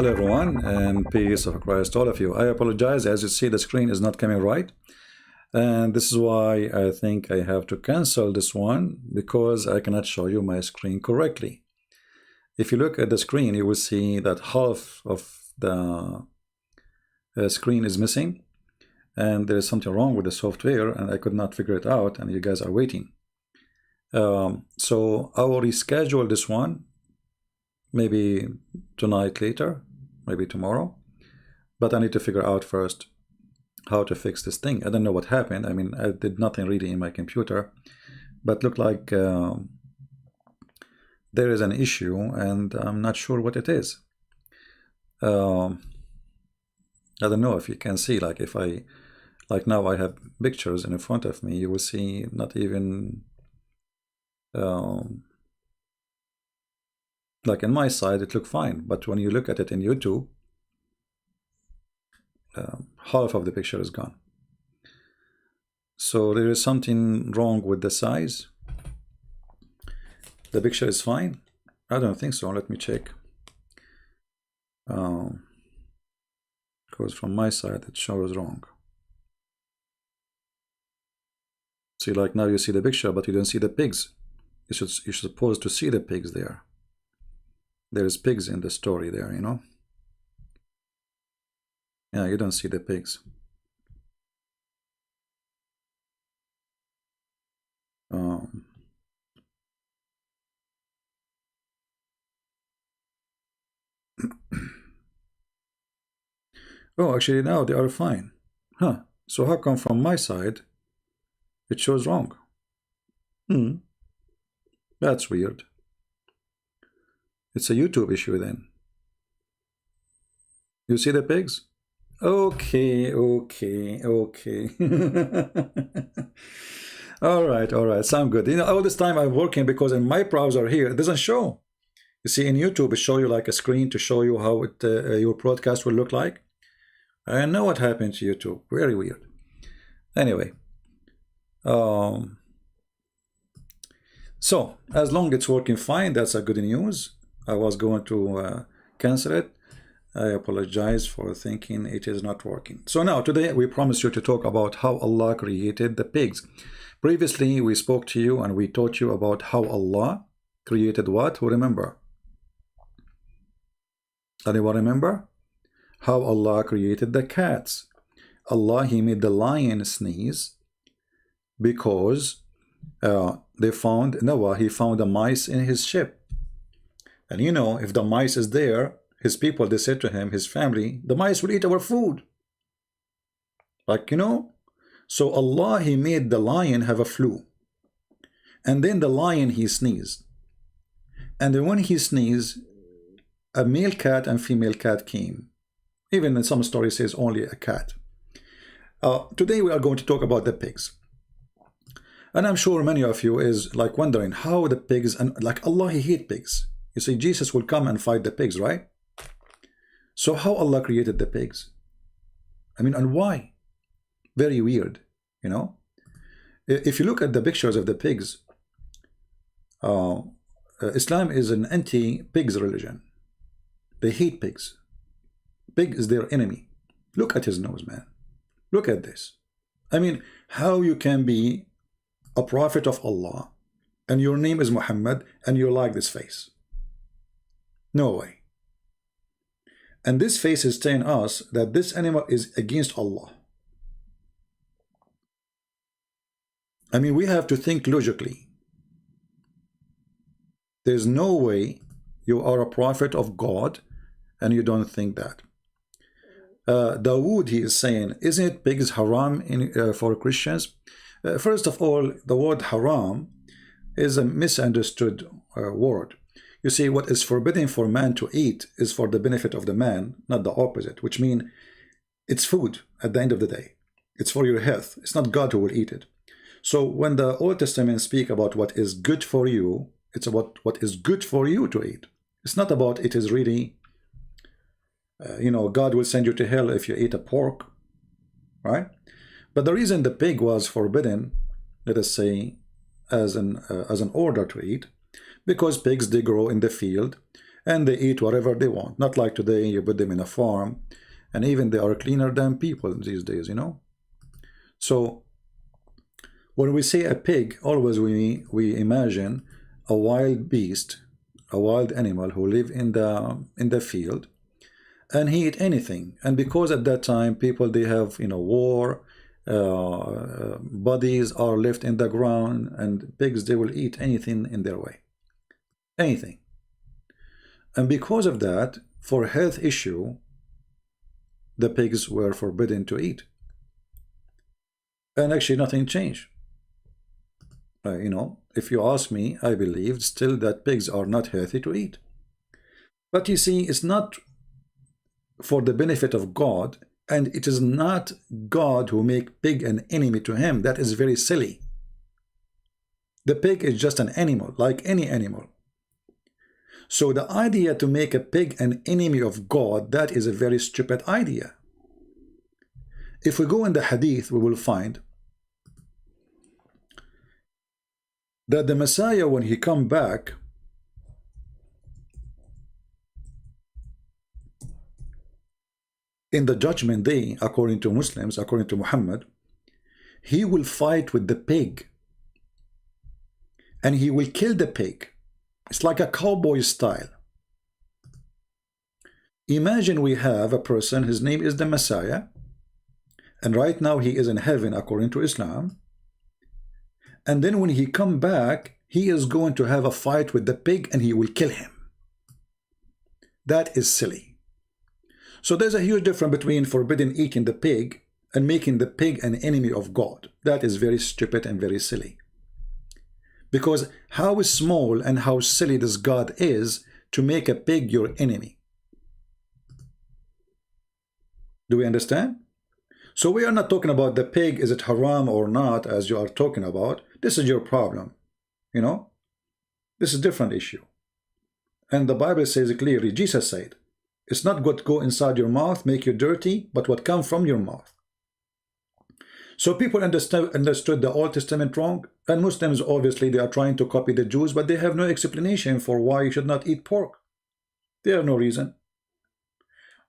Hello everyone, and peace of Christ all of you. I apologize, as you see the screen is not coming right, and this is why I think I have to cancel this one, because I cannot show you my screen correctly. If you look at the screen, you will see that half of the screen is missing, and there is something wrong with the software, and I could not figure it out, and you guys are waiting. So I will reschedule this one, maybe tonight later, maybe tomorrow, but I need to figure out first how to fix this thing. I don't know what happened. I mean, I did nothing really in my computer, but looked like there is an issue, and I'm not sure what it is. I don't know if you can see, like if I, like now I have pictures in front of me, you will see not even like in my side it looked fine, but when you look at it in YouTube, half of the picture is gone. So there is something wrong with the size. The picture is fine? I don't think so. Let me check. Because from my side it shows wrong. See, like now you see the picture, but you don't see the pigs. You're supposed to see the pigs there. There is pigs in the story there, you know. Yeah, you don't see the pigs. Oh, actually now they are fine. Huh. So how come from my side it shows wrong? That's weird. It's a YouTube issue then. You see the pigs? Okay. all right, sound good. You know, all this time I'm working because in my browser here it doesn't show. You see, in YouTube it show you like a screen to show you how it your broadcast will look like. I know what happened to YouTube. Very weird. Anyway, so as long as it's working fine, that's a good news. I was going to cancel it. I apologize for thinking it is not working. So now today we promised you to talk about how Allah created the pigs. Previously we spoke to you and we taught you about how Allah created what? Who remember? Anyone remember? How Allah created the cats. Allah, He made the lion sneeze because they found Noah, he found a mice in his ship. And you know, if the mice is there, his people, they said to him, his family, the mice will eat our food. Like, you know, so Allah, He made the lion have a flu. And then the lion, he sneezed. And then when he sneezed, a male cat and female cat came. Even in some stories says only a cat. Today we are going to talk about the pigs. And I'm sure many of you is like wondering how the pigs, and like Allah, He hate pigs. You see, Jesus will come and fight the pigs, right? So how Allah created the pigs? I mean, and why? Very weird, you know? If you look at the pictures of the pigs, Islam is an anti-pigs religion. They hate pigs. Pig is their enemy. Look at his nose, man. Look at this. I mean, how you can be a prophet of Allah and your name is Muhammad and you like this face? No way. And this face is telling us that this animal is against Allah. I mean, we have to think logically. There's no way you are a prophet of God and you don't think that. Dawood, he is saying, isn't it pigs haram for Christians? First of all, the word haram is a misunderstood word. You see, what is forbidden for man to eat is for the benefit of the man, not the opposite, which means it's food at the end of the day. It's for your health. It's not God who will eat it. So when the Old Testament speak about what is good for you, it's about what is good for you to eat. It's not about it is really, you know, God will send you to hell if you eat a pork, right? But the reason the pig was forbidden, let us say, as an order to eat, because pigs, they grow in the field and they eat whatever they want. Not like today, you put them in a farm, and even they are cleaner than people these days, you know. So when we say a pig, always we imagine a wild beast, a wild animal who live in the field, and he eat anything. And because at that time people, they have, you know, war, bodies are left in the ground, and pigs, they will eat anything in their way, anything. And because of that, for health issue, the pigs were forbidden to eat. And actually nothing changed. You know, if you ask me, I believe still that pigs are not healthy to eat. But you see, it's not for the benefit of God, and it is not God who make pig an enemy to him. That is very silly. The pig is just an animal, like any animal. So the idea to make a pig an enemy of God, that is a very stupid idea. If we go in the hadith, we will find that the Messiah, when he come back, in the judgment day, according to Muslims, according to Muhammad, he will fight with the pig, and he will kill the pig. It's like a cowboy style. Imagine we have a person, his name is the Messiah, and right now he is in heaven according to Islam, and then when he come back, he is going to have a fight with the pig and he will kill him. That is silly. So there's a huge difference between forbidding eating the pig and making the pig an enemy of God. That is very stupid and very silly. Because how small and how silly this God is to make a pig your enemy. Do we understand? So we are not talking about the pig, is it haram or not, as you are talking about. This is your problem, you know. This is a different issue. And the Bible says clearly, Jesus said, it's not what go inside your mouth make you dirty, but what comes from your mouth. So people understood the Old Testament wrong, and Muslims, obviously, they are trying to copy the Jews, but they have no explanation for why you should not eat pork. They have no reason.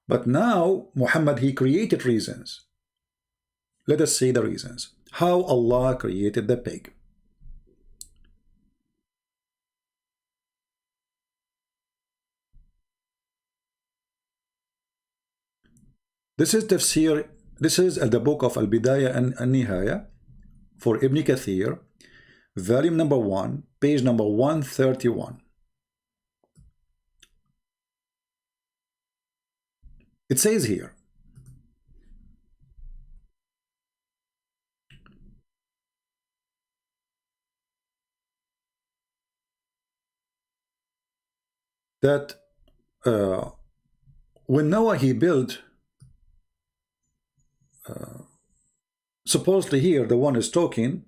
But now, Muhammad, he created reasons. Let us see the reasons. How Allah created the pig. This is tafsir. This is the book of Al-Bidayah and Al-Nihaya for Ibn Kathir, volume number 1, page number 131. It says here, that when Noah he built, supposedly here the one is talking,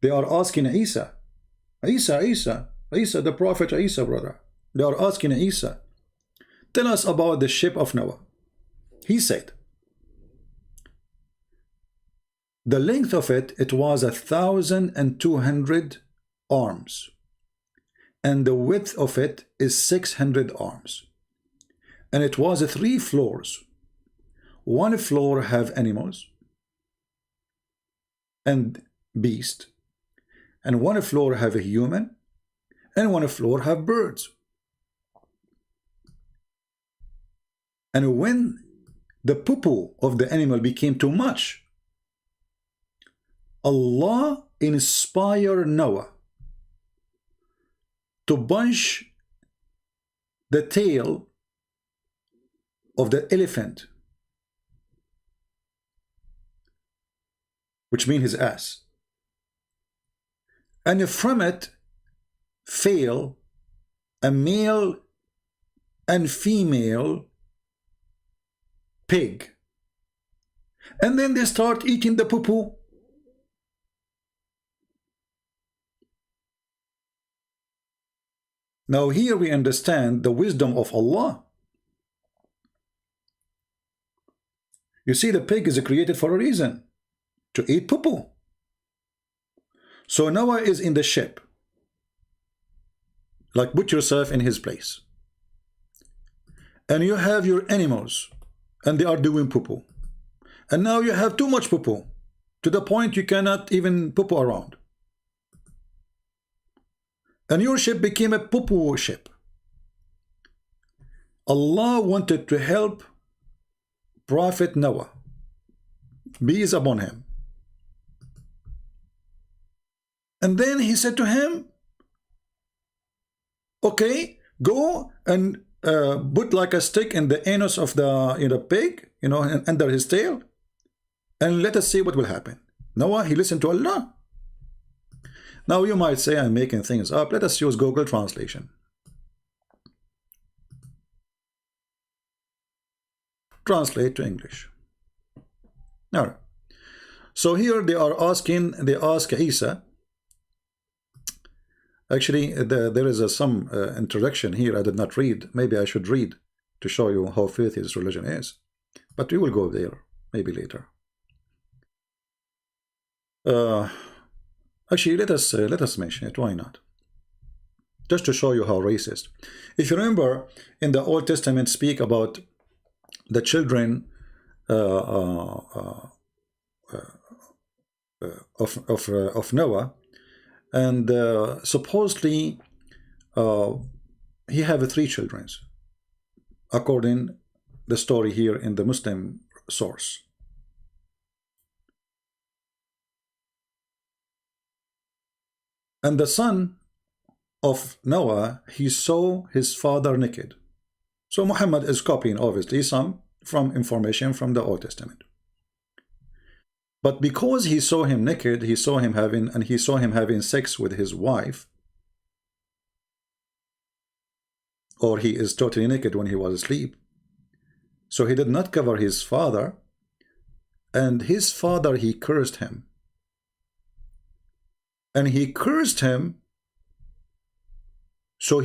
they are asking Isa, the prophet Isa, brother. They are asking Isa, tell us about the ship of Noah. He said, the length of it was 1,200 arms, and the width of it is 600 arms, and it was 3 floors. One floor have animals and beast, and one floor have a human, and one floor have birds. And when the poo-poo of the animal became too much, Allah inspired Noah to bunch the tail of the elephant, which means his ass, and from it fell a male and female pig, and then they start eating the poo-poo. Now here we understand the wisdom of Allah. You see, the pig is created for a reason, to eat poo-poo. So Noah is in the ship. Like, put yourself in his place. and you have your animals, and they are doing poo-poo, and now you have too much poo-poo, to the point you cannot even poo-poo around, and your ship became a poo-poo ship. Allah wanted to help Prophet Noah, peace upon him, and then he said to him, okay, go and put like a stick in the anus of the pig, under his tail, and let us see what will happen. Noah, he listened to Allah. Now you might say I'm making things up. Let us use Google Translation. Translate to English. All right. So here they ask Isa. Actually, there is some introduction here I did not read. Maybe I should read to show you how filthy this religion is. But we will go there maybe later. Actually, let us mention it. Why not? Just to show you how racist. If you remember, in the Old Testament, speak about the children of Noah, and supposedly he have 3 children, according the story here in the Muslim source. And the son of Noah, he saw his father naked. So Muhammad is copying obviously some from information from the Old Testament. But because he saw him naked, he saw him having sex with his wife, or he is totally naked when he was asleep. So he did not cover his father, and his father, he cursed him. And he cursed him, so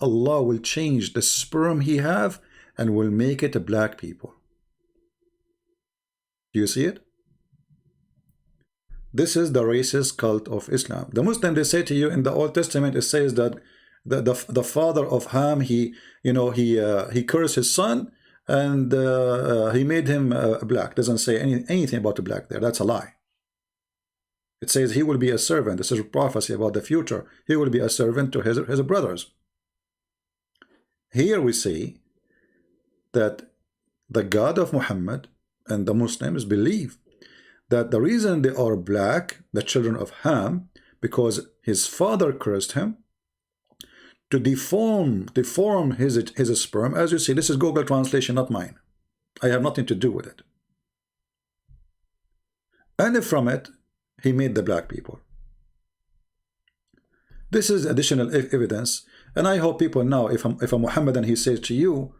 Allah will change the sperm he have and will make it a black people. Do you see it? This is the racist cult of Islam. The Muslim, they say to you in the Old Testament, it says that the father of Ham, he cursed his son, and he made him black. Doesn't say anything about the black there. That's a lie. It says he will be a servant. This is a prophecy about the future. He will be a servant to his brothers. Here we see that the God of Muhammad and the Muslims believe that the reason they are black, the children of Ham, because his father cursed him to deform his sperm. As you see, this is Google translation, not mine. I have nothing to do with it. And from it, he made the black people. This is additional evidence, and I hope people now, if a Muhammadan, he says to you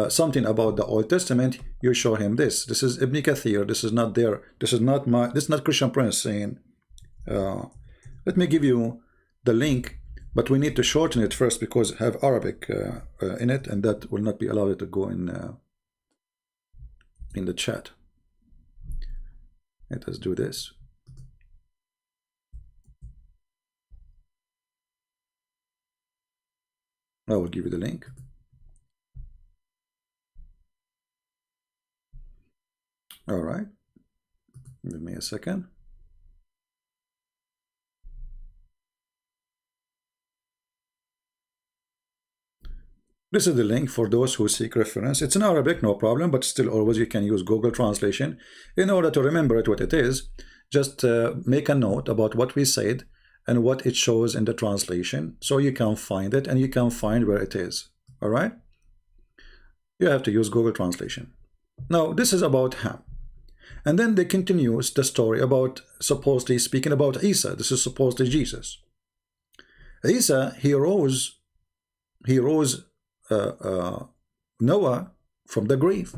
something about the Old Testament, you show him this. This is Ibn Kathir. This is not there. This is not Christian Prince saying. Let me give you the link, but we need to shorten it first because it have Arabic in it, and that will not be allowed to go in the chat. Let us do this. I will give you the link. All right. Give me a second. This is the link for those who seek reference. It's in Arabic, no problem, but still always you can use Google Translation. In order to remember it what it is, just make a note about what we said and what it shows in the translation, so you can find it and you can find where it is. All right? You have to use Google Translation. Now, this is about Ham. And then they continues the story about supposedly speaking about Isa. This is supposedly Jesus. Isa, he rose Noah from the grave.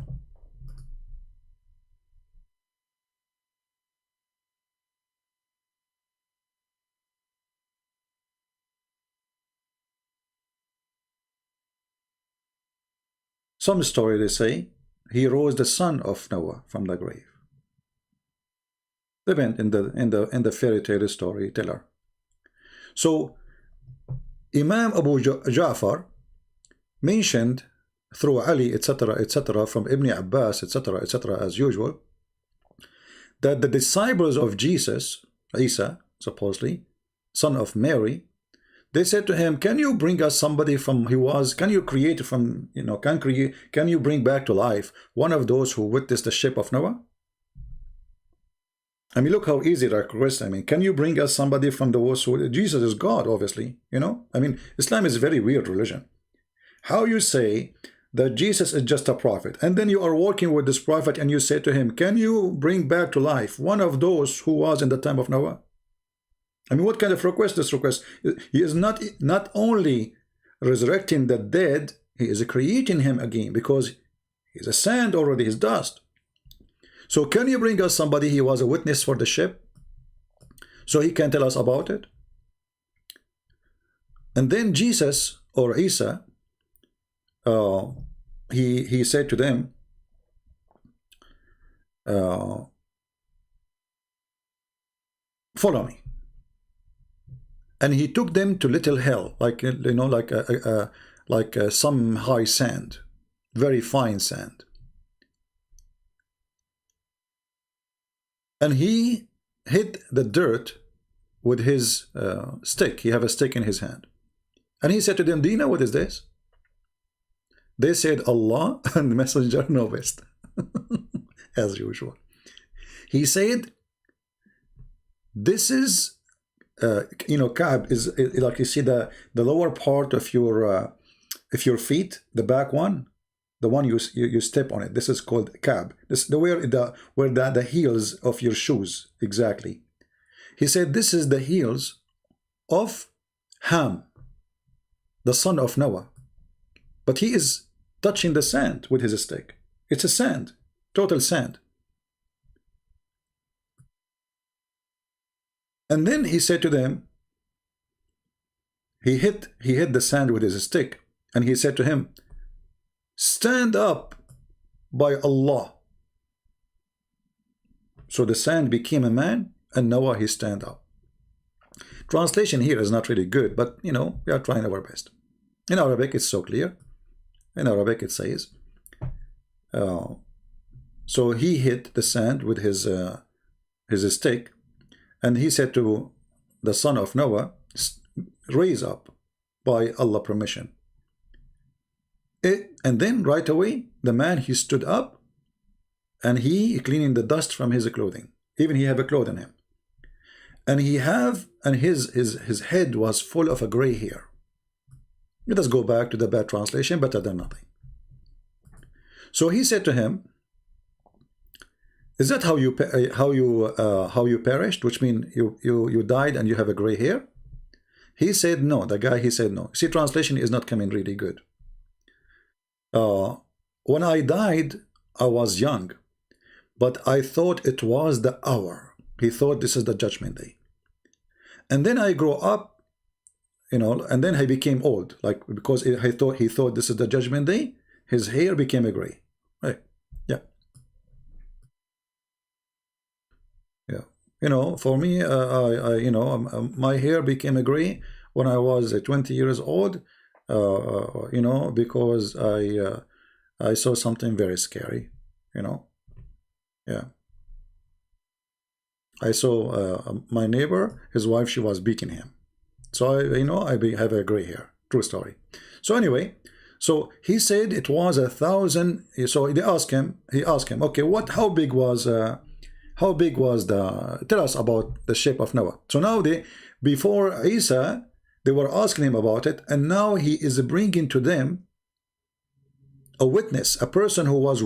Some story they say he rose the son of Noah from the grave. They went in the fairy tale storyteller. So Imam Abu Ja'far mentioned through Ali, etc., etc., from Ibn Abbas, etc., etc., as usual, that the disciples of Jesus, Isa, supposedly, son of Mary, they said to him, can you bring us somebody from can you create from, can you bring back to life one of those who witnessed the ship of Noah? I mean, look how easy that request. I mean, can you bring us somebody from those who, Jesus is God, obviously, I mean, Islam is a very weird religion. How you say that Jesus is just a prophet, and then you are working with this prophet and you say to him, can you bring back to life one of those who was in the time of Noah? I mean, what kind of request this request? He is not only resurrecting the dead, he is creating him again, because he's a sand already, he's dust. So can you bring us somebody he was a witness for the ship, so he can tell us about it? And then Jesus, or Isa, he said to them, follow me. And he took them to little hill, like some high sand, very fine sand. And he hit the dirt with his stick. He had a stick in his hand. And he said to them, do you know what is this? They said, Allah and the messenger know best. As usual. He said, this is, Ka'b is like, you see the lower part of your feet, the back one, the one you step on it. This is called Ka'b. This is where the heels of your shoes, exactly. He said, this is the heels of Ham, the son of Noah. But he is touching the sand with his stick. It's a sand, total sand. And then he said to them, he hit the sand with his stick, and he said to him, stand up by Allah. So the sand became a man, and Noah, he stand up. Translation here is not really good, but we are trying our best. In Arabic, it's so clear. In Arabic, it says, so he hit the sand with his stick, and he said to the son of Noah, raise up by Allah permission. And then right away, the man, he stood up, and he cleaning the dust from his clothing. Even he have a cloth on him. And his head was full of a gray hair. Let us go back to the bad translation, better than nothing. So he said to him, is that how you perished? Which means you died and you have a gray hair? He said no. The guy, he said no. See, translation is not coming really good. When I died, I was young, but I thought it was the hour. He thought this is the judgment day. And then I grew up, and then I became old, like, because he thought this is the judgment day. His hair became a gray. Right? Yeah. Yeah. For me, my hair became a gray when I was 20 years old. Because I saw something very scary. Yeah. I saw my neighbor, his wife, she was beating him. So I have a gray hair. True story. So anyway, so he said it was 1,000. So he asked him, okay, how big was tell us about the ship of Noah. So now before Isa, they were asking him about it, and now he is bringing to them a witness, a person who was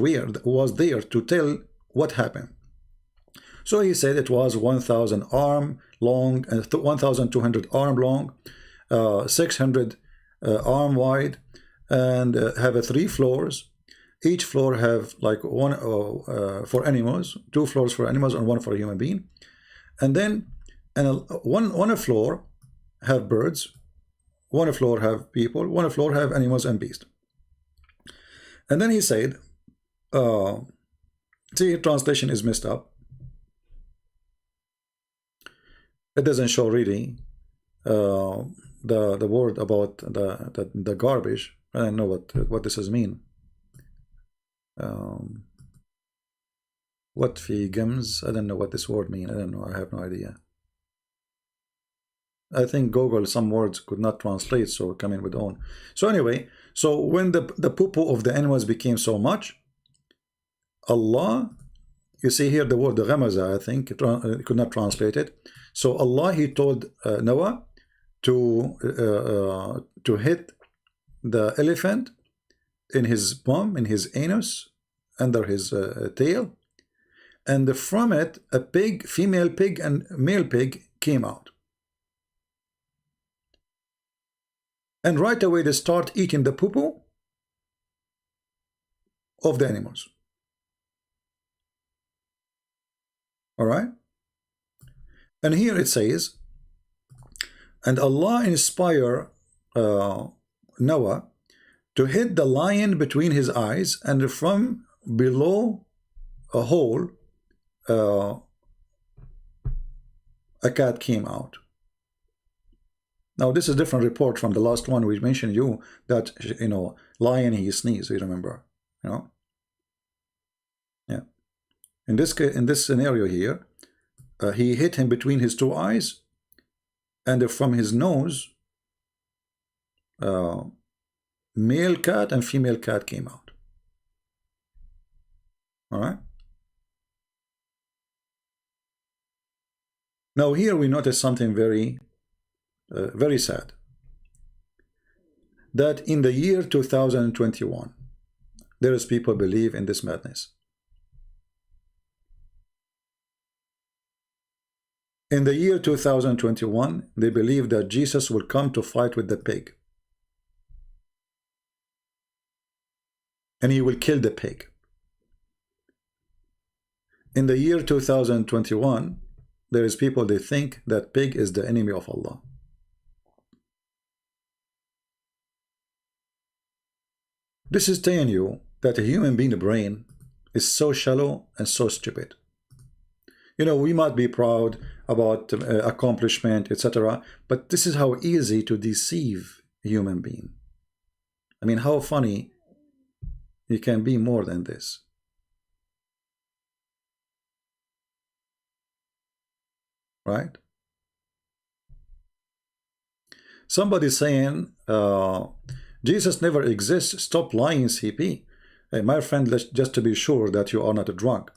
there to tell what happened. So he said it was 1,000 arm long and 1,200 arm long, 600 arm wide, and have 3 floors. Each floor have like one for animals, 2 floors for animals, and 1 for a human being. And then one floor have birds, 1 floor have people, 1 floor have animals and beasts. And then he said, see, translation is messed up. It doesn't show really the word about the garbage. I don't know what this is mean. Um, what vegans? I don't know what this word means. I don't know. I have no idea. I think Google some words could not translate, so come in with own. So anyway, so when the poo-poo of the animals became so much, Allah, you see here the word the Ghamaza, I think, could not translate it. So Allah, he told Noah to hit the elephant in his bum, in his anus, under his tail, and from it a pig, female pig and male pig came out. And right away they start eating the poo-poo of the animals. All right? And here it says, and Allah inspired Noah to hit the lion between his eyes, and from below a hole a cat came out. Now this is a different report from the last one we mentioned you, that, you know, lion, he sneezed, you remember, you know. Yeah. In this case, in this scenario here, he hit him between his two eyes, and from his nose male cat and female cat came out. All right. Now here we notice something very very sad, that in the year 2021 there is people believe in this madness. In the year 2021 they believe that Jesus will come to fight with the pig, and he will kill the pig. In the year 2021 there is people, they think that pig is the enemy of Allah. This is telling you that a human being brain is so shallow and so stupid. You know, we might be proud about accomplishment, etc., but this is how easy to deceive a human being. I mean, how funny you can be more than this. Right? Somebody saying Jesus never exists. Stop lying, CP. Hey, my friend, just to be sure that you are not a drunk,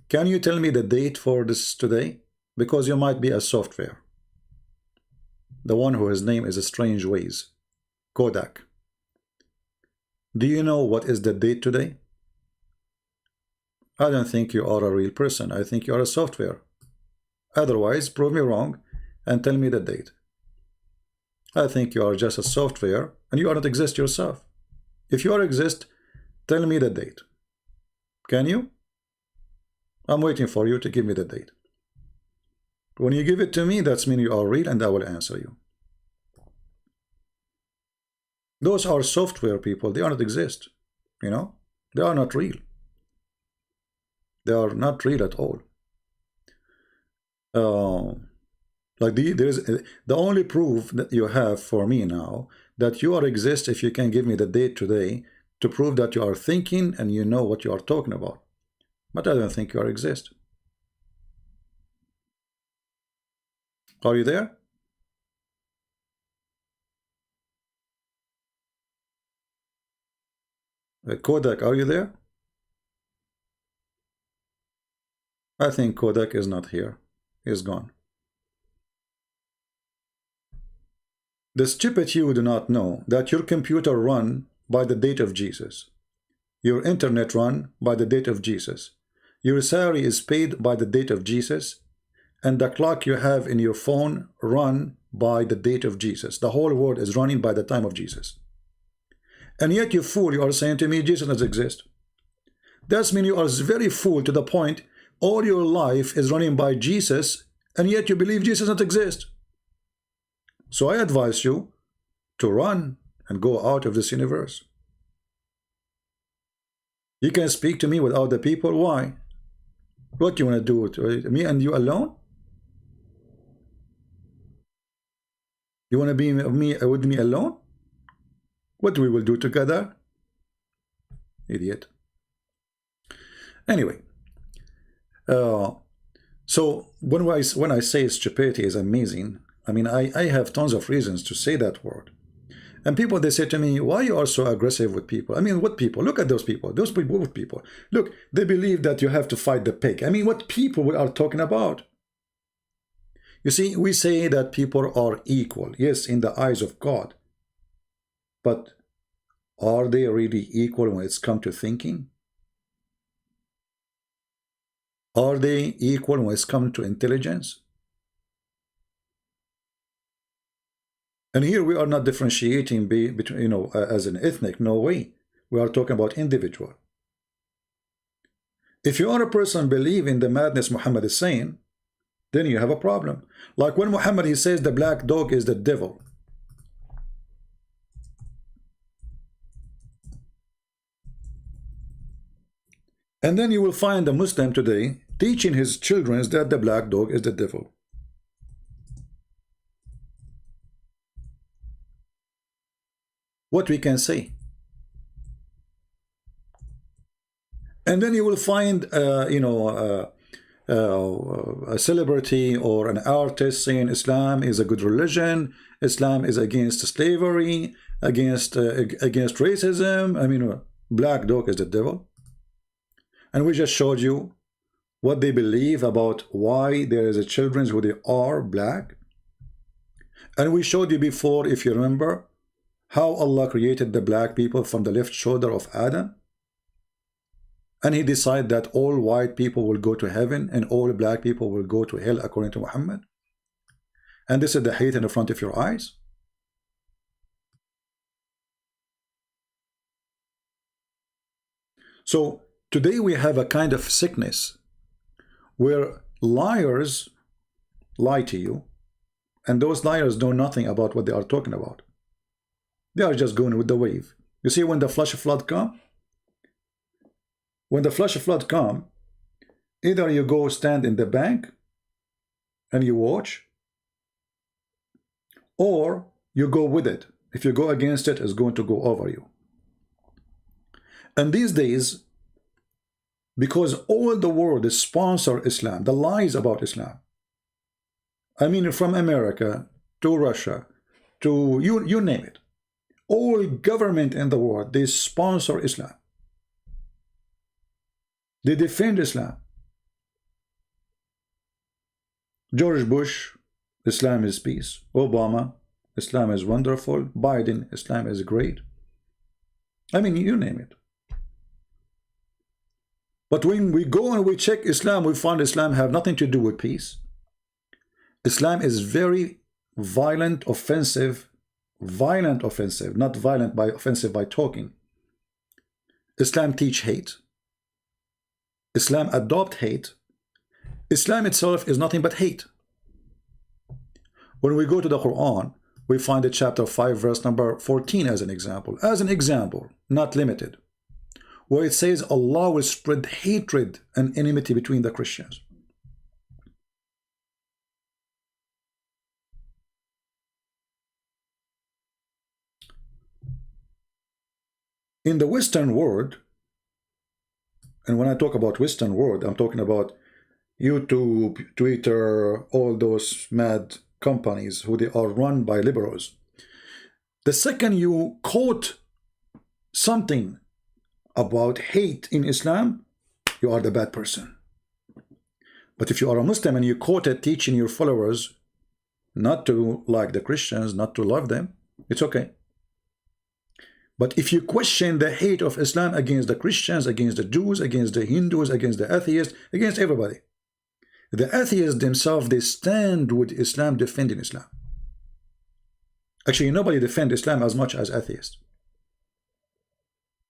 can you tell me the date for this today? Because you might be a software. The one whose name is a strange ways. Kodak. Do you know what is the date today? I don't think you are a real person. I think you are a software. Otherwise, prove me wrong and tell me the date. I think you are just a software and you are not exist yourself. If you are exist, tell me the date. Can you? I'm waiting for you to give me the date. When you give it to me, that's mean you are real, and I will answer you. Those are software people. They are not exist. You know, they are not real. They are not real at all. There is the only proof that you have for me now that you are exist, if you can give me the date today to prove that you are thinking and you know what you are talking about. But I don't think you are exist. Are you there? Kodak, are you there? I think Kodak is not here. He's gone. The stupid you do not know that your computer run by the date of Jesus. Your internet run by the date of Jesus. Your salary is paid by the date of Jesus. And the clock you have in your phone run by the date of Jesus. The whole world is running by the time of Jesus. And yet you fool, you are saying to me, Jesus doesn't exist. That means you are very fool to the point all your life is running by Jesus, and yet you believe Jesus doesn't exist. So I advise you to run and go out of this universe. You can speak to me without the people. Why? What do you want to do? Me and you alone? You want to be with me alone? What we will do together? Idiot. Anyway, uh, so when I say stupidity is amazing, I mean I have tons of reasons to say that word. And people, they say to me, why you are so aggressive with people? I mean, what people? Look at those people. Those people, what people? Look, they believe that you have to fight the pig. I mean, what people we are talking about? You see, we say that people are equal. Yes, in the eyes of God. But are they really equal when it's come to thinking? Are they equal when it's come to intelligence? And here we are not differentiating between, you know, as an ethnic. No way. We are talking about individual. If you are a person believe in the madness Muhammad is saying, then you have a problem. Like when Muhammad, he says the black dog is the devil. And then you will find a Muslim today teaching his children that the black dog is the devil. What we can say? And then you will find, you know, a celebrity or an artist saying Islam is a good religion, Islam is against slavery, against racism. I mean, black dog is the devil. And we just showed you what they believe about why there is a children who they are black. And we showed you before, if you remember, how Allah created the black people from the left shoulder of Adam. And he decided that all white people will go to heaven and all black people will go to hell according to Muhammad. And this is the hate in the front of your eyes. So today we have a kind of sickness where liars lie to you, and those liars know nothing about what they are talking about. They are just going with the wave. You see, when the flash flood come, either you go stand in the bank and you watch, or you go with it. If you go against it, it's going to go over you. And these days, because all the world is sponsor Islam, the lies about Islam. I mean, from America to Russia to you name it. All government in the world, they sponsor Islam. They defend Islam. George Bush, Islam is peace. Obama, Islam is wonderful. Biden, Islam is great. I mean, you name it. But when we go and we check Islam, we find Islam have nothing to do with peace. Islam is very violent, offensive, not violent by offensive by talking. Islam teach hate. Islam adopt hate. Islam itself is nothing but hate. When we go to the Quran, we find it chapter 5 verse number 14 as an example, not limited, where it says Allah will spread hatred and enmity between the Christians. In the Western world, and when I talk about Western world, I'm talking about YouTube, Twitter, all those mad companies who they are run by liberals. The second you quote something about hate in Islam, you are the bad person. But if you are a Muslim and you quote it teaching your followers not to like the Christians, not to love them, it's okay. But if you question the hate of Islam against the Christians, against the Jews, against the Hindus, against the atheists, against everybody, the atheists themselves, they stand with Islam, defending Islam. Actually, nobody defends Islam as much as atheists.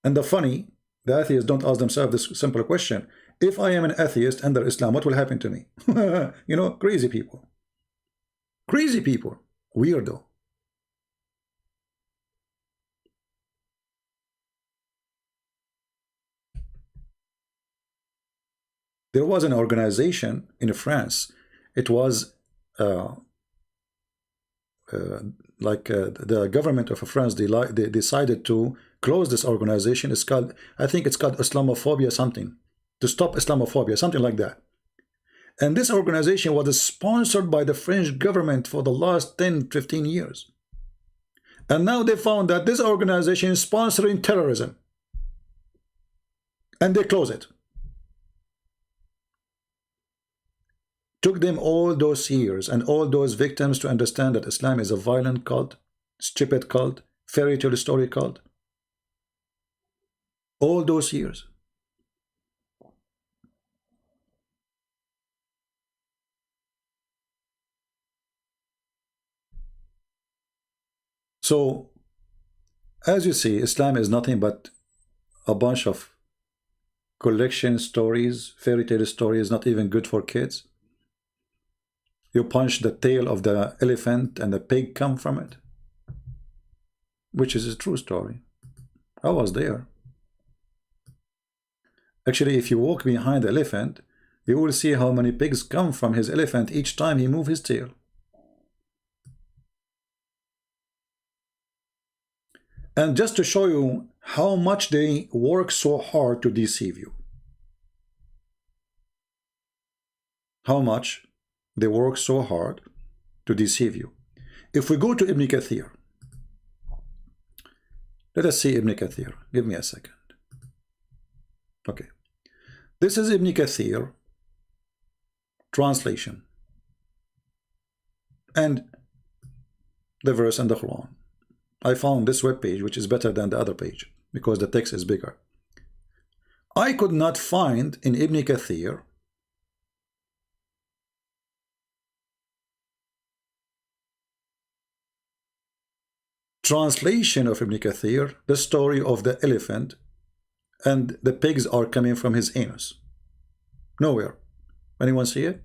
And the atheists don't ask themselves this simple question: if I am an atheist under Islam, what will happen to me? You know, crazy people. Crazy people. Weirdo. There was an organization in France. It was the government of France, they decided to close this organization. It's called, I think it's called Islamophobia something, to stop Islamophobia, something like that. And this organization was sponsored by the French government for the last 10-15 years. And now they found that this organization is sponsoring terrorism. And they close it. Took them all those years and all those victims to understand that Islam is a violent cult, stupid cult, fairy tale story cult. All those years. So, as you see, Islam is nothing but a bunch of collection stories, fairy tale stories, not even good for kids. You punch the tail of the elephant and the pig come from it, which is a true story. I was there. Actually, if you walk behind the elephant, you will see how many pigs come from his elephant each time he moves his tail. And just to show you how much they work so hard to deceive you. How much they work so hard to deceive you. If we go to Ibn Kathir, let us see Ibn Kathir. Give me a second. Okay. This is Ibn Kathir translation and the verse in the Quran. I found this web page, which is better than the other page because the text is bigger. I could not find in Ibn Kathir translation of Ibn Kathir the story of the elephant and the pigs are coming from his anus. Nowhere. Anyone see it?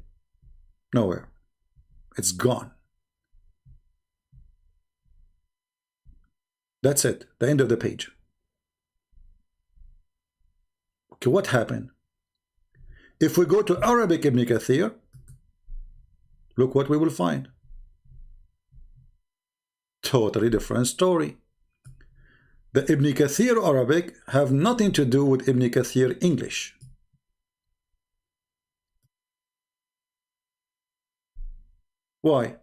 Nowhere. It's gone. That's it. The end of the page. Okay, what happened? If we go to Arabic Ibn Kathir, look what we will find. Totally different story. The Ibn Kathir Arabic have nothing to do with Ibn Kathir English. Why?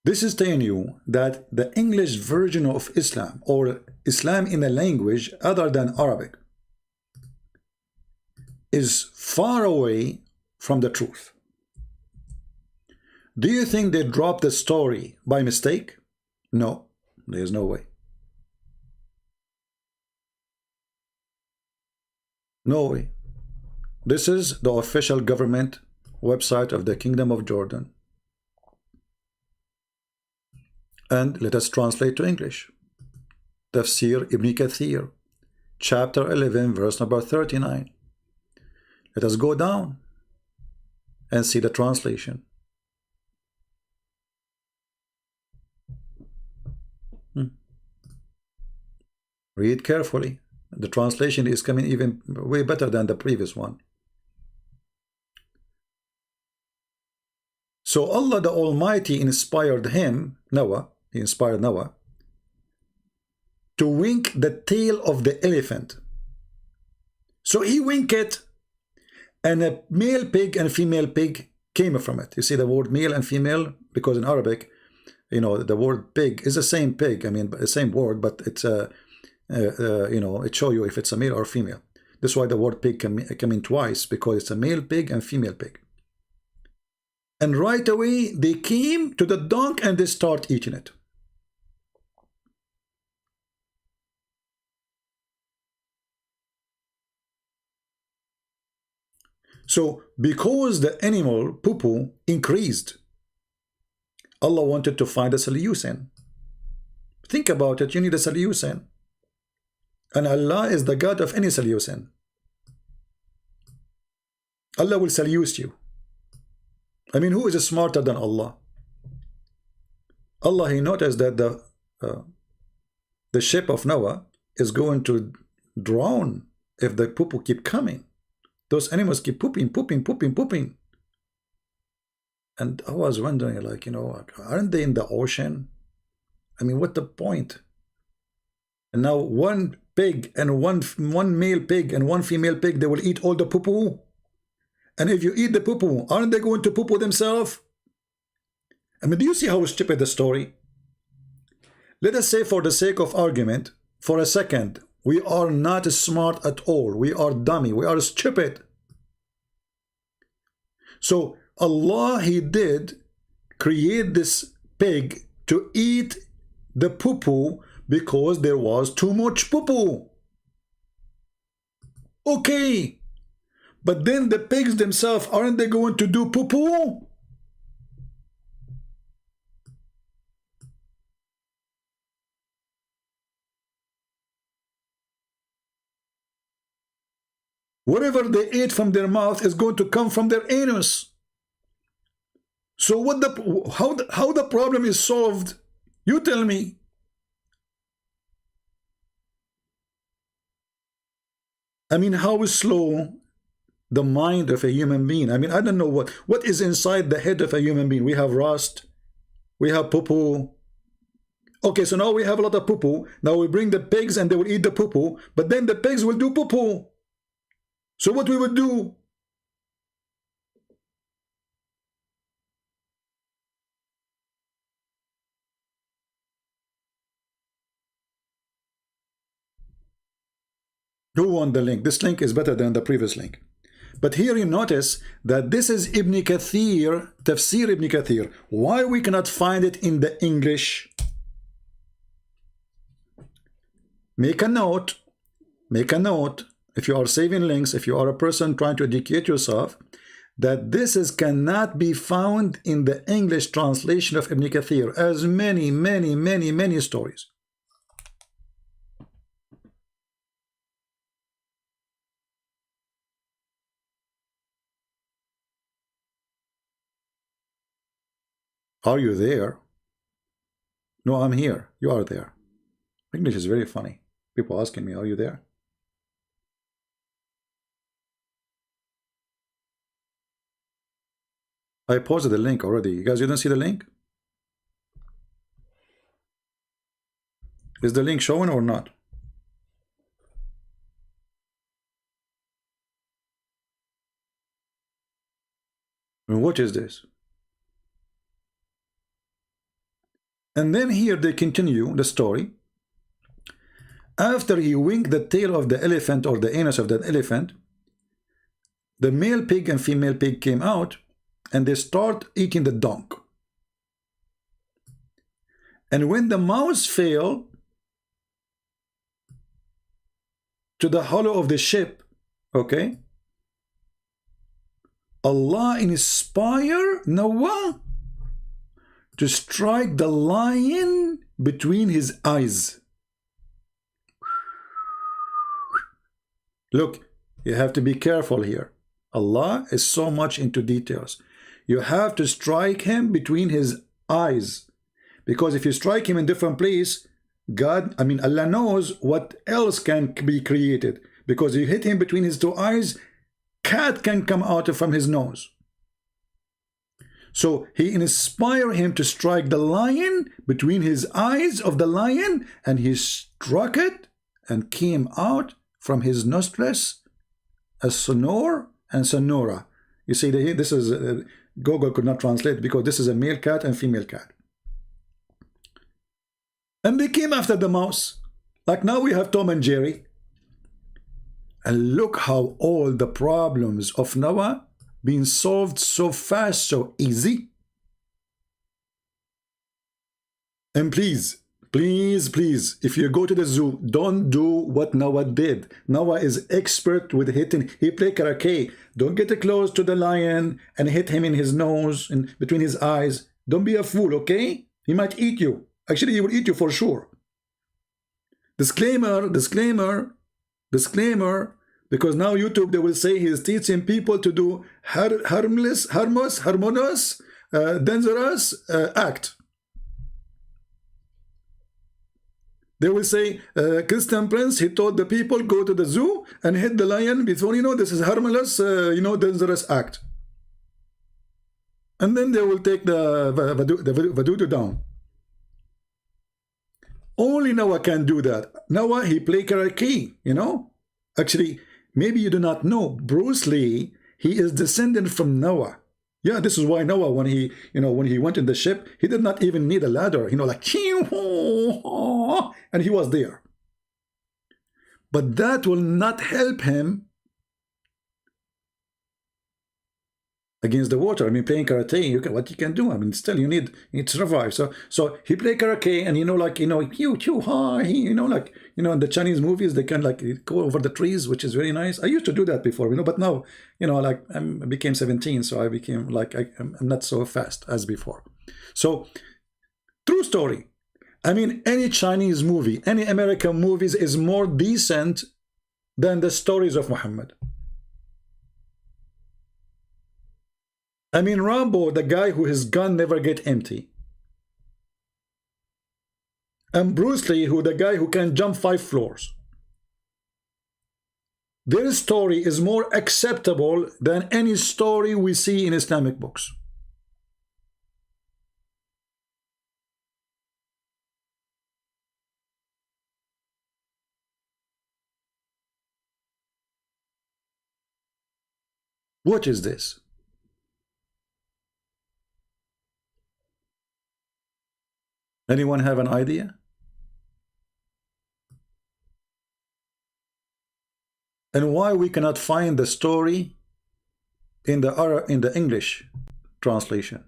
This is telling you that the English version of Islam, or Islam in a language other than Arabic, is far away from the truth. Do you think they dropped the story by mistake? No, there's no way. No way. This is the official government website of the Kingdom of Jordan. And let us translate to English. Tafsir Ibn Kathir, chapter 11, verse number 39. Let us go down and see the translation. Read carefully. The translation is coming even way better than the previous one. So Allah the Almighty inspired him, Noah, he inspired Noah, to wink the tail of the elephant. So he winked it, and a male pig and female pig came from it. You see the word male and female, because in Arabic, you know, the word pig is the same pig, I mean, the same word, but it's a, you know, it shows you if it's a male or female. That's why the word pig come in twice, because it's a male pig and female pig. And right away, they came to the dung and they start eating it. So, because the animal poo-poo increased, Allah wanted to find a solution. Think about it, you need a solution. And Allah is the God of any solution. Allah will seduce you. I mean, who is smarter than Allah? Allah, he noticed that the ship of Noah is going to drown if the poo-poo keep coming. Those animals keep pooping, pooping, pooping, pooping. And I was wondering, like, you know, aren't they in the ocean? I mean, what's the point? And now one pig and one male pig and one female pig, they will eat all the poo-poo. And if you eat the poo-poo, aren't they going to poo-poo themselves? I mean, do you see how stupid the story? Let us say, for the sake of argument, for a second, we are not smart at all. We are dummy. We are stupid. So Allah, He did create this pig to eat the poo-poo because there was too much poo-poo. Okay. But then the pigs themselves, aren't they going to do poo-poo? Whatever they ate from their mouth is going to come from their anus. So how the problem is solved? You tell me. I mean, how slow the mind of a human being. I mean, I don't know what is inside the head of a human being. We have rust, we have poo-poo. Okay, so now we have a lot of poo-poo. Now we bring the pigs and they will eat the poo-poo, but then the pigs will do poo-poo. So what we would do? Who won the link? This link is better than the previous link. But here you notice that this is Ibn Kathir, Tafsir Ibn Kathir. Why we cannot find it in the English? Make a note. Make a note. If you are saving links, if you are a person trying to educate yourself, that this cannot be found in the English translation of Ibn Kathir, as many stories. Are you there? No, I'm here. You are there. English is very funny. People asking me, are you there? I posted the link already. You guys didn't see the link? Is the link showing or not? And what is this? And then here they continue the story. After he winked the tail of the elephant, or the anus of that elephant, the male pig and female pig came out and they start eating the dung. And when the mouse fell to the hollow of the ship, okay, Allah inspired Noah to strike the lion between his eyes. Look, you have to be careful here. Allah is so much into details. You have to strike him between his eyes. Because if you strike him in different place, Allah knows what else can be created. Because you hit him between his two eyes, cat can come out from his nose. So he inspired him to strike the lion between his eyes of the lion, and he struck it and came out from his nostrils a sonor and sonora. You see, this is Google could not translate because this is a male cat and female cat. And they came after the mouse. Like now we have Tom and Jerry. And look how all the problems of Noah being solved so fast, so easy. And please, if you go to the zoo, don't do what Noah did. Noah is expert with hitting. He played karate. Don't get close to the lion and hit him in his nose and between his eyes. Don't be a fool, okay? He might eat you. Actually, he will eat you for sure. Disclaimer, because now YouTube, they will say he is teaching people to do harmless, dangerous act. They will say, Christian Prince, he told the people, go to the zoo and hit the lion before, this is harmless, dangerous act. And then they will take the voodoo down. Only Noah can do that. Noah, he played karaoke, you know. Actually, maybe you do not know, Bruce Lee, he is descendant from Noah. Yeah, this is why Noah, when he, when he went in the ship, he did not even need a ladder, like, and he was there. But that will not help him against the water. I mean, playing karate, what you can do? I mean, still you need to survive. So he played karate, and in the Chinese movies they can like go over the trees, which is very nice. I used to do that before, but now, like I became 17, so I became like I'm not so fast as before. So true story. I mean, any Chinese movie, any American movies is more decent than the stories of Muhammad. I mean, Rambo, the guy who his gun never get empty. And Bruce Lee, who the guy who can jump 5 floors. Their story is more acceptable than any story we see in Islamic books. What is this? Anyone have an idea? And why we cannot find the story in the English translation?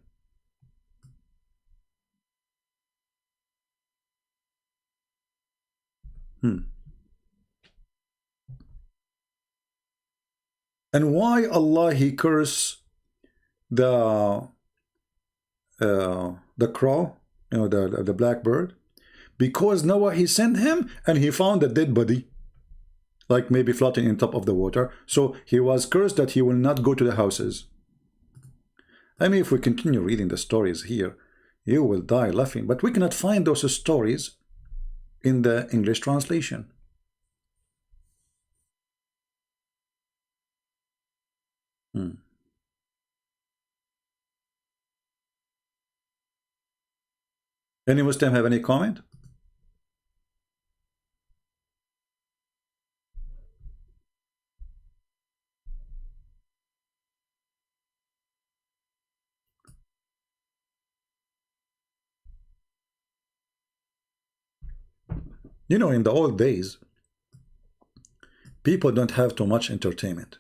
And why Allah he curse the crow, the blackbird? Because Noah he sent him and he found a dead body, like maybe floating in top of the water. So he was cursed that he will not go to the houses. I mean, if we continue reading the stories here, you will die laughing. But we cannot find those stories in the English translation. Any Muslim have any comment? In the old days, people don't have too much entertainment.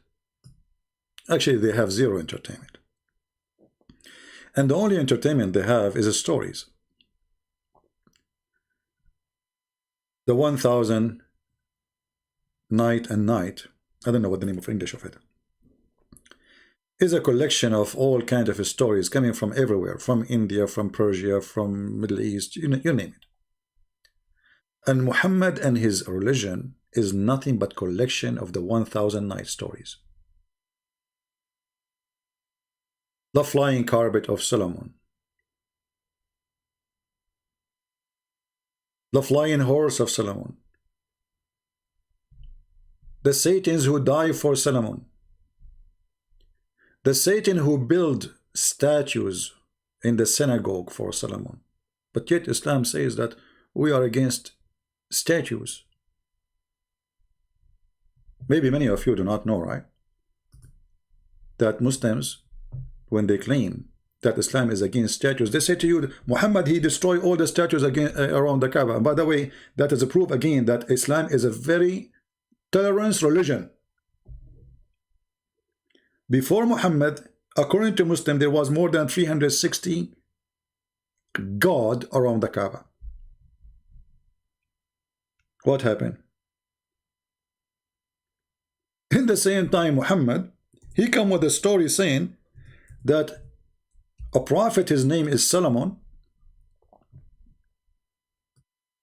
Actually, they have zero entertainment. And the only entertainment they have is stories. The 1000 Night and Night, I don't know what the name of English of it, is a collection of all kinds of stories coming from everywhere, from India, from Persia, from Middle East, you name it. And Muhammad and his religion is nothing but collection of the 1000 Night stories. The flying carpet of Solomon, the flying horse of Solomon, the Satans who die for Solomon, the Satan who build statues in the synagogue for Solomon. But yet Islam says that we are against statues. Maybe many of you do not know, right? That Muslims, when they claim that Islam is against statues, they say to you, Muhammad, he destroyed all the statues around the Kaaba. And by the way, that is a proof again that Islam is a very tolerant religion. Before Muhammad, according to Muslim, there was more than 360 God around the Kaaba. What happened? In the same time, Muhammad, he come with a story saying that a prophet, his name is Solomon,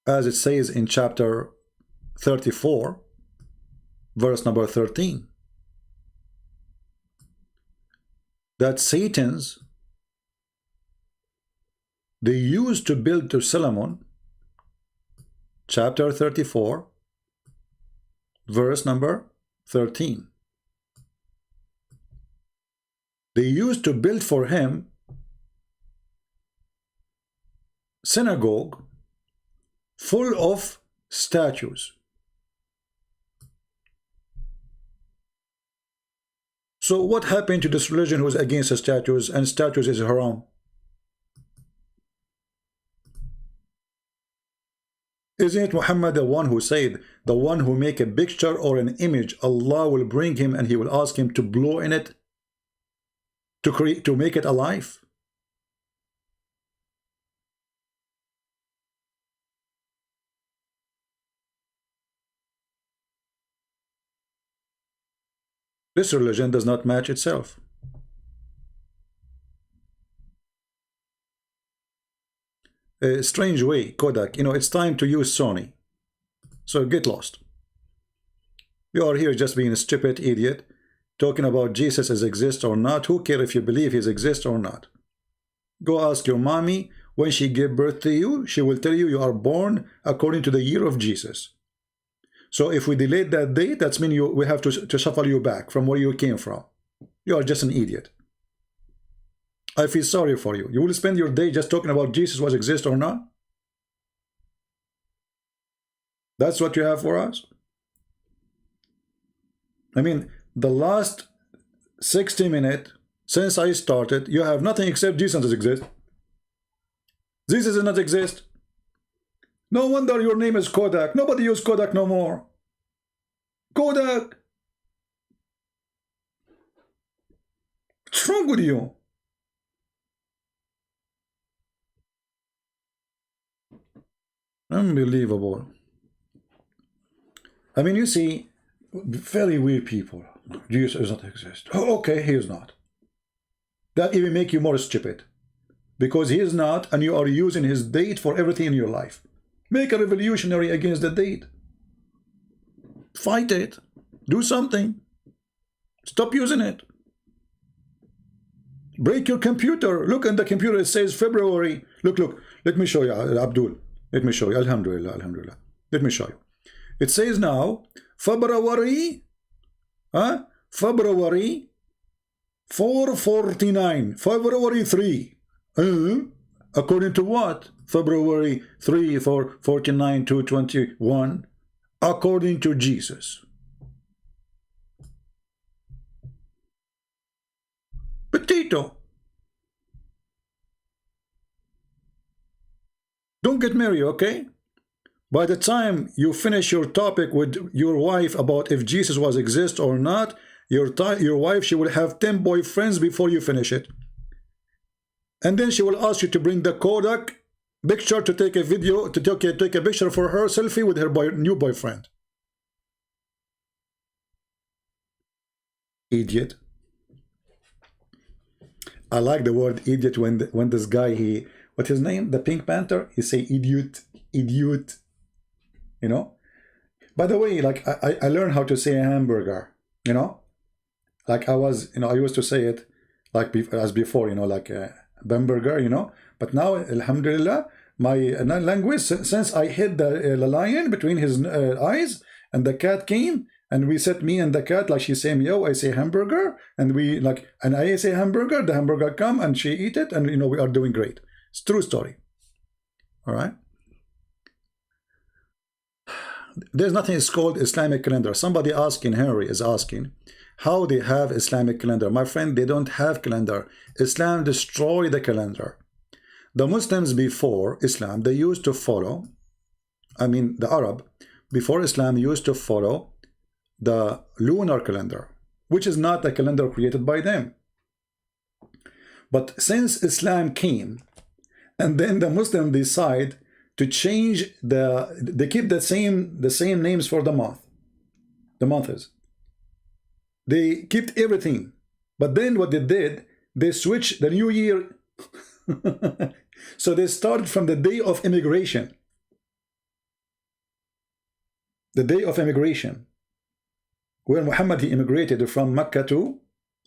as it says in chapter 34, verse number 13, that Satans, they used to build to Solomon, chapter 34, verse number 13. They used to build for him synagogue full of statues. So what happened to this religion who is against the statues, and statues is haram? Isn't it Muhammad the one who said, the one who make a picture or an image, Allah will bring him and he will ask him to blow in it, to make it alive? This religion does not match itself. A strange way, Kodak, you know, it's time to use Sony. So get lost. You are here just being a stupid idiot, talking about Jesus as exists or not. Who cares if you believe he exists or not? Go ask your mommy when she gave birth to you. She will tell you you are born according to the year of Jesus. So if we delayed that date, that's mean we have to shuffle you back from where you came from. You are just an idiot. I feel sorry for you. You will spend your day just talking about Jesus was exist or not? That's what you have for us? I mean, the last 60 minutes since I started, you have nothing except Jesus does exist. Jesus does not exist. No wonder your name is Kodak. Nobody uses Kodak no more. Kodak! What's wrong with you? Unbelievable. I mean, you see, very weird people. Jesus does not exist. Oh, okay, he is not. That even make you more stupid. Because he is not, and you are using his date for everything in your life. Make a revolutionary against the date. Fight it. Do something. Stop using it. Break your computer. Look in the computer, it says February. Look, look. Let me show you, Abdul. Let me show you. Alhamdulillah, Alhamdulillah. Let me show you. It says now, February, February 449, February 3. According to what? February 3, 449, 221. According to Jesus. Potato. Don't get married, okay? By the time you finish your topic with your wife about if Jesus was exist or not, your wife, she will have 10 boyfriends before you finish it. And then she will ask you to bring the Kodak picture to take a video, to take a picture for her selfie with her new boyfriend. Idiot. I like the word idiot when this guy, what's his name? The Pink Panther? He say idiot, idiot. You know? By the way, like I learned how to say hamburger, you know? Like I used to say it like as before, you know, like hamburger, you know? But now, alhamdulillah, my language, since I hit the lion between his eyes and the cat came, and we said me and the cat, like she say meow, I say hamburger, and I say hamburger, the hamburger come and she eat it, and you know, we are doing great. It's true story. All right. There's nothing is called Islamic calendar. Somebody asking, Henry is asking, how they have Islamic calendar. My friend, they don't have calendar. Islam destroyed the calendar. The Muslims before Islam, they used to follow, I mean the Arab, before Islam used to follow the lunar calendar, which is not a calendar created by them. But since Islam came, and then the Muslim decide to change they keep the same names for the months. They kept everything. But then what they did, they switched the new year. So they started from the day of immigration. The day of immigration. Where Muhammad, he immigrated from Mecca to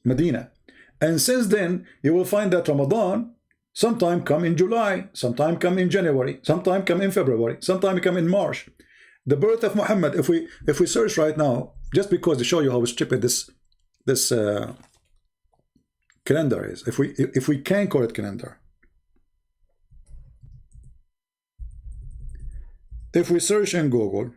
Medina. And since then, you will find that Ramadan sometime come in July, sometime come in January, sometime come in February, sometime come in March. The birth of Muhammad, if we search right now, just because to show you how stupid this calendar is, if we can call it calendar. If we search in Google,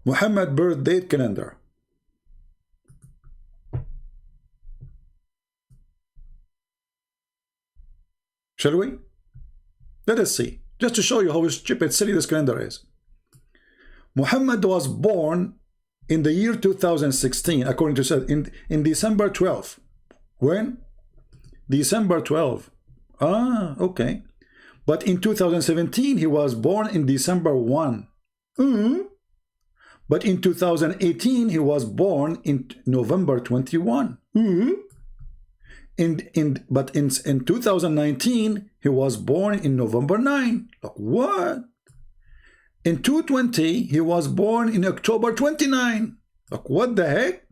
Muhammad birth date calendar, shall we? Let us see, just to show you how stupid, silly this calendar is. Muhammad was born in the year 2016, according to in December 12. When? December 12. Ah, okay. But in 2017, he was born in December 1. But in 2018, he was born in November 21. But in 2019, he was born in November 9. Like, what? In 220, he was born in October 29. Like, what the heck?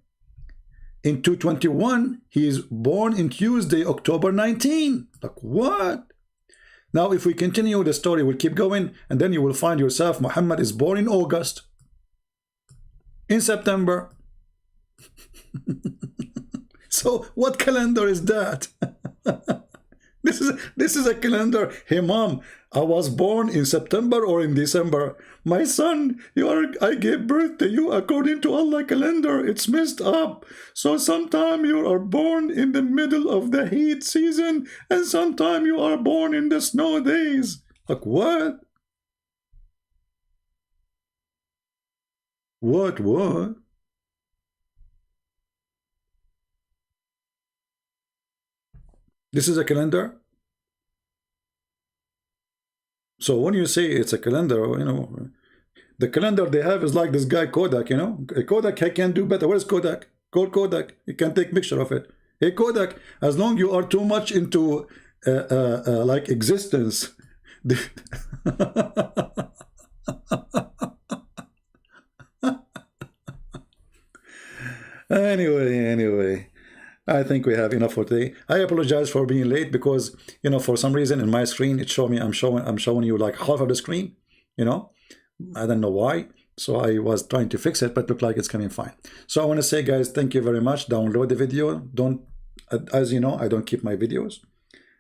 In 221, he is born in Tuesday, October 19. Like, what? Now, if we continue the story, we'll keep going, and then you will find yourself, Muhammad is born in August, in September. So, what calendar is that? This is a calendar. Hey, mom, I was born in September or in December. My son, I gave birth to you according to Allah calendar. It's messed up. So sometime you are born in the middle of the heat season, and sometime you are born in the snow days. Like, what? What? This is a calendar? So when you say it's a calendar, you know, the calendar they have is like this guy Kodak, you know. Kodak can do better. Where's Kodak? Call Kodak. You can take picture of it. Hey Kodak, as long you are too much into like existence. Anyway. I think we have enough for today. I apologize for being late because, you know, for some reason in my screen it showed me I'm showing you like half of the screen, you know. I don't know why. So I was trying to fix it, but look like it's coming fine. So I want to say, guys, thank you very much. Download the video. Don't, as you know, I don't keep my videos.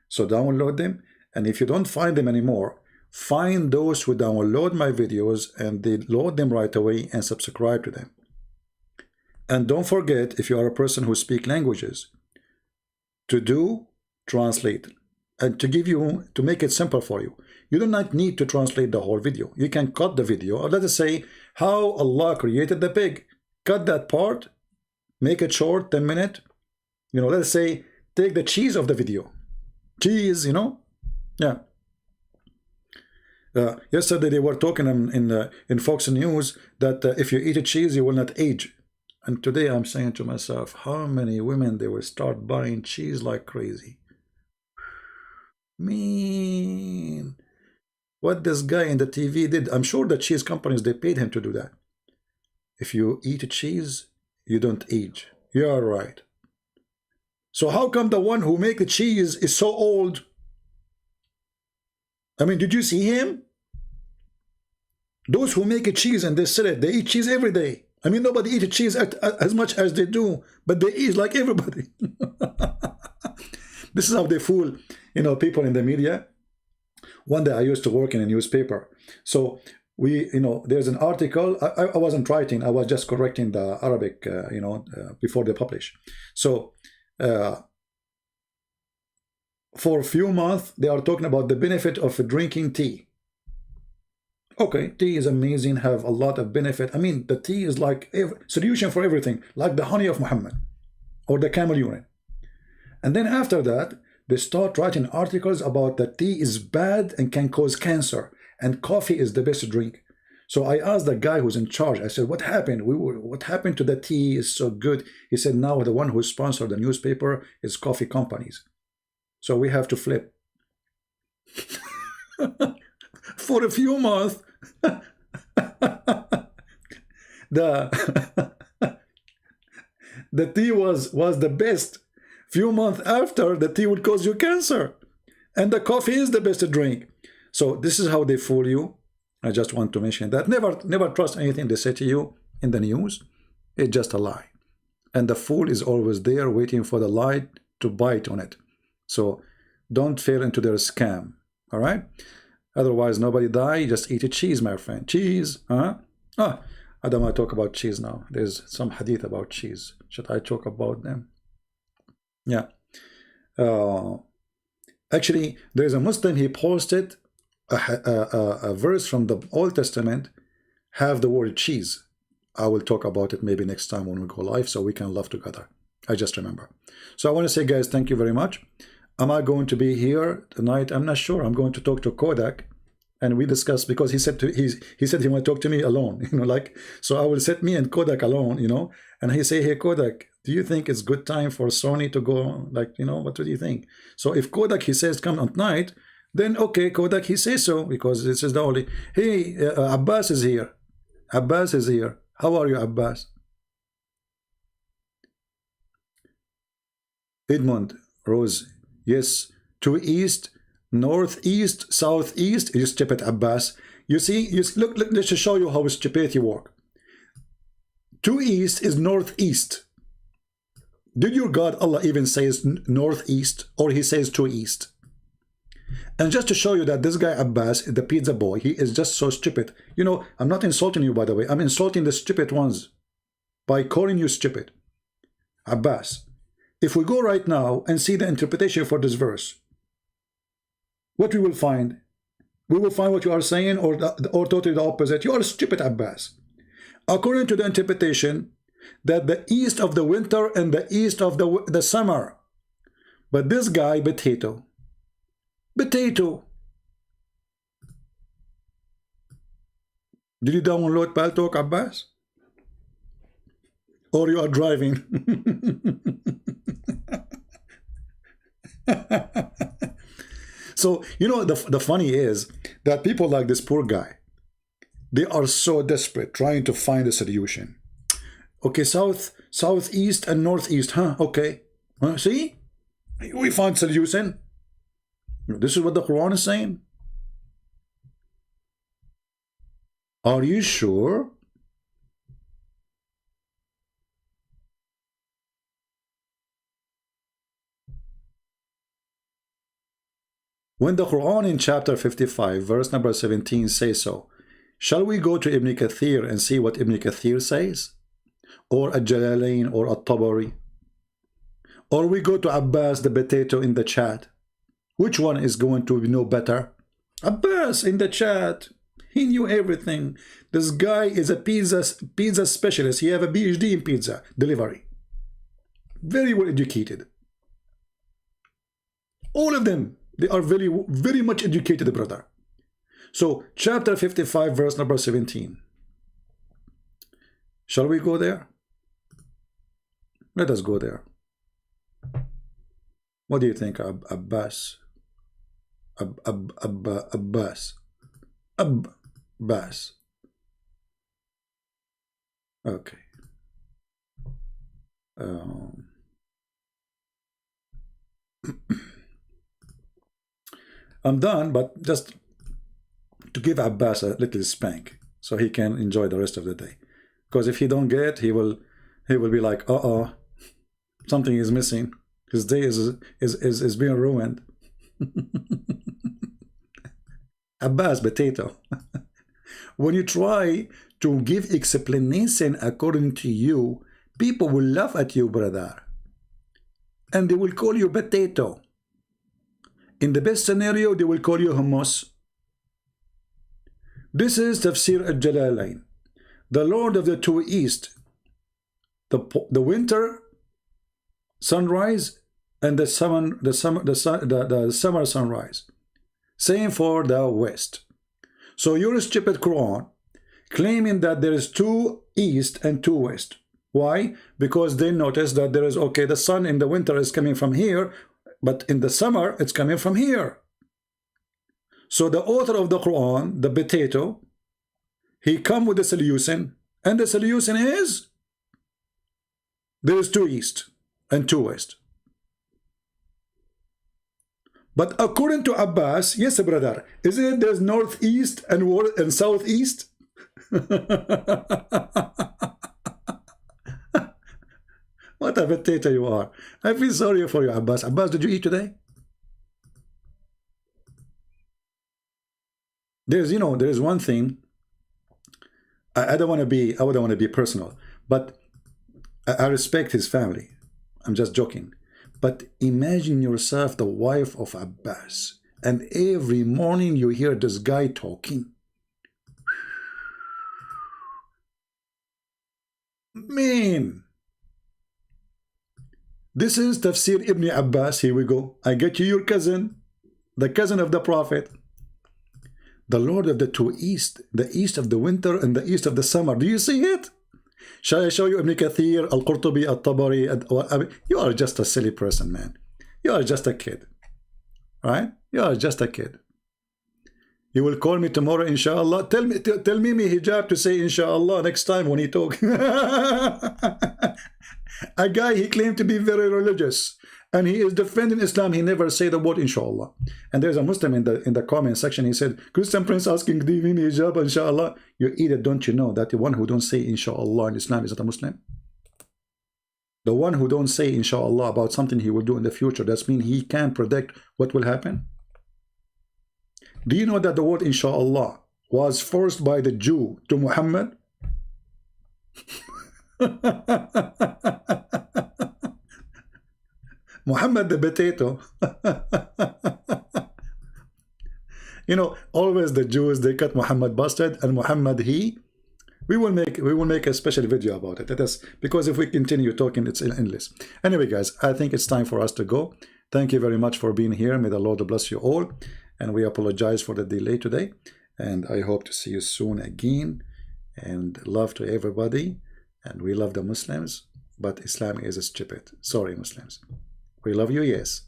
So download them. And if you don't find them anymore, find those who download my videos and they load them right away and subscribe to them. And don't forget, if you are a person who speaks languages, to do translate. And to make it simple for you, you do not need to translate the whole video. You can cut the video, or let us say how Allah created the pig. Cut that part, make it short, 10 minutes. You know, let's say take the cheese of the video. Cheese, you know? Yeah. Yesterday they were talking in Fox News that if you eat a cheese, you will not age. And today I'm saying to myself, how many women they will start buying cheese like crazy. Man, what this guy in the TV did, I'm sure the cheese companies, they paid him to do that. If you eat a cheese, you don't age. You are right. So how come the one who make the cheese is so old? I mean, did you see him? Those who make a cheese and they sell it, they eat cheese every day. I mean, nobody eats cheese as much as they do, but they eat like everybody. This is how they fool, you know, people in the media. One day I used to work in a newspaper. So you know, there's an article. I wasn't writing. I was just correcting the Arabic, you know, before they publish. So for a few months, they are talking about the benefit of drinking tea. Okay, tea is amazing, have a lot of benefit. I mean, the tea is like a solution for everything, like the honey of Muhammad or the camel urine. And then after that, they start writing articles about that tea is bad and can cause cancer, and coffee is the best drink. So I asked the guy who's in charge, I said, what happened? What happened to the tea is so good? He said, now the one who sponsored the newspaper is coffee companies. So we have to flip. For a few months, the tea was the best. Few months after, the tea would cause you cancer, and the coffee is the best drink. So this is how they fool you. I just want to mention that. Never trust anything they say to you in the news. It's just a lie. And the fool is always there waiting for the light to bite on it. So don't fall into their scam. All right? Otherwise, nobody die. Just eat a cheese, my friend. Cheese. Huh? Ah, I don't want to talk about cheese now. There's some hadith about cheese. Should I talk about them? Yeah. Actually, there's a Muslim, he posted a verse from the Old Testament, have the word cheese. I will talk about it maybe next time when we go live so we can laugh together. I just remember. So I want to say, guys, thank you very much. Am I going to be here tonight? I'm not sure. I'm going to talk to Kodak, and we discussed, because he said he want to talk to me alone, like, so I will set me and Kodak alone, and he say, hey, Kodak, do you think it's good time for Sony to go, like, what do you think? So if Kodak, he says, come at night, then okay, Kodak, he says so, because this is the only, hey, Abbas is here. Abbas is here. How are you, Abbas? Edmund Rose, yes, to east, northeast, southeast, you stupid Abbas. You see, look, let's just show you how stupidity work. To east is northeast. Did your God Allah even says northeast, or he says to east? And just to show you that this guy Abbas, the pizza boy, he is just so stupid. I'm not insulting you, by the way. I'm insulting the stupid ones by calling you stupid. Abbas, if we go right now and see the interpretation for this verse, what we will find? We will find what you are saying, or totally the opposite. You are stupid, Abbas. According to the interpretation, that the east of the winter and the east of the summer. But this guy, potato. Did you download Paltalk, Abbas? Or you are driving? So, the funny is that people like this poor guy, they are so desperate trying to find a solution. Okay, southeast and northeast, huh? Okay. See? We found solution. This is what the Quran is saying. Are you sure? When the Quran in chapter 55, verse number 17 says so, shall we go to Ibn Kathir and see what Ibn Kathir says? Or Al-Jalalain or At-Tabari? Or we go to Abbas the potato in the chat? Which one is going to know better? Abbas in the chat. He knew everything. This guy is a pizza specialist. He have a PhD in pizza delivery. Very well educated. All of them. They are very, very much educated, brother. So, chapter 55, verse number 17. Shall we go there? Let us go there. What do you think, Abbas? Abbas. Abbas. Okay. I'm done, but just to give Abbas a little spank so he can enjoy the rest of the day. Because if he don't get it, he will be like, something is missing. His day is being ruined. Abbas, potato. When you try to give explanation according to you, people will laugh at you, brother. And they will call you potato. In the best scenario, they will call you hummus. This is Tafsir Al-Jalalain. The Lord of the Two East. The winter sunrise and the summer sunrise. Same for the west. So your stupid Quran claiming that there is two east and two west. Why? Because they notice that there is, okay, the sun in the winter is coming from here, but in the summer it's coming from here. So the author of the Quran, the potato, he come with a solution, and the solution is there is two east and two west. But according to Abbas, yes, brother, isn't it there's northeast and southeast? What a potato you are. I feel sorry for you, Abbas. Abbas, did you eat today? There's, you know, there's one thing. I don't want to be, I wouldn't want to be personal, but I respect his family. I'm just joking. But imagine yourself the wife of Abbas, and every morning you hear this guy talking. Man, this is Tafsir Ibn Abbas. Here we go. I get you your cousin, the cousin of the Prophet, the Lord of the two East, the East of the winter and the East of the summer. Do you see it? Shall I show you Ibn Kathir, Al-Qurtubi, Al-Tabari? You are just a silly person, man. You are just a kid, right? You are just a kid. You will call me tomorrow, inshallah. Tell Mimi Hijab to say inshallah next time when he talk. A guy, he claimed to be very religious, and he is defending Islam. He never say the word inshallah. And there's a Muslim in the comment section. He said, Christian Prince asking, do you mean hijab, inshallah? You idiot, don't you know that the one who don't say inshallah in Islam is not a Muslim? The one who don't say inshallah about something he will do in the future, that means he can't predict what will happen. Do you know that the word inshallah was forced by the Jew to Muhammad? Muhammad the potato. You know, always the Jews, they cut Muhammad busted, and Muhammad we will make a special video about it. That is because if we continue talking, it's endless. Anyway, guys, I think it's time for us to go. Thank you very much for being here. May the Lord bless you all. And we apologize for the delay today. And I hope to see you soon again. And love to everybody. And we love the Muslims. But Islam is stupid. Sorry, Muslims. We love you, yes.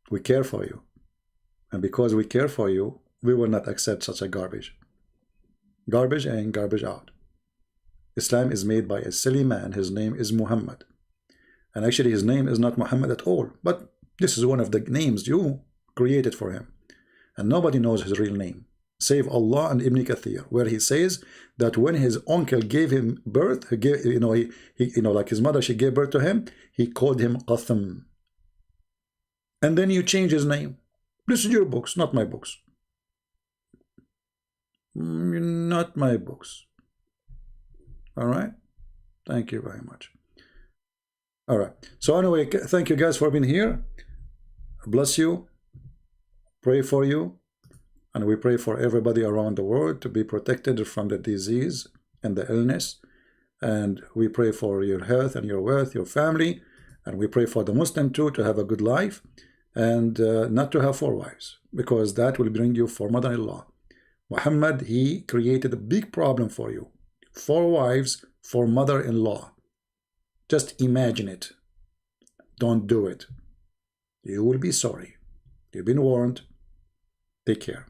We care for you. And because we care for you, we will not accept such a garbage. Garbage in, garbage out. Islam is made by a silly man. His name is Muhammad. And actually his name is not Muhammad at all. But this is one of the names you created for him. And nobody knows his real name, save Allah and Ibn Kathir, where he says that when his uncle gave him birth, he gave, like his mother, she gave birth to him, he called him Qatham. And then you change his name. This is your books, not my books. Not my books. All right? Thank you very much. All right. So anyway, thank you guys for being here. Bless you. Pray for you. And we pray for everybody around the world to be protected from the disease and the illness. And we pray for your health and your wealth, your family. And we pray for the Muslim too to have a good life and not to have 4 wives, because that will bring you 4 mother-in-law. Muhammad, he created a big problem for you. 4 wives, 4 mother-in-law. Just imagine it. Don't do it. You will be sorry. You've been warned. Take care.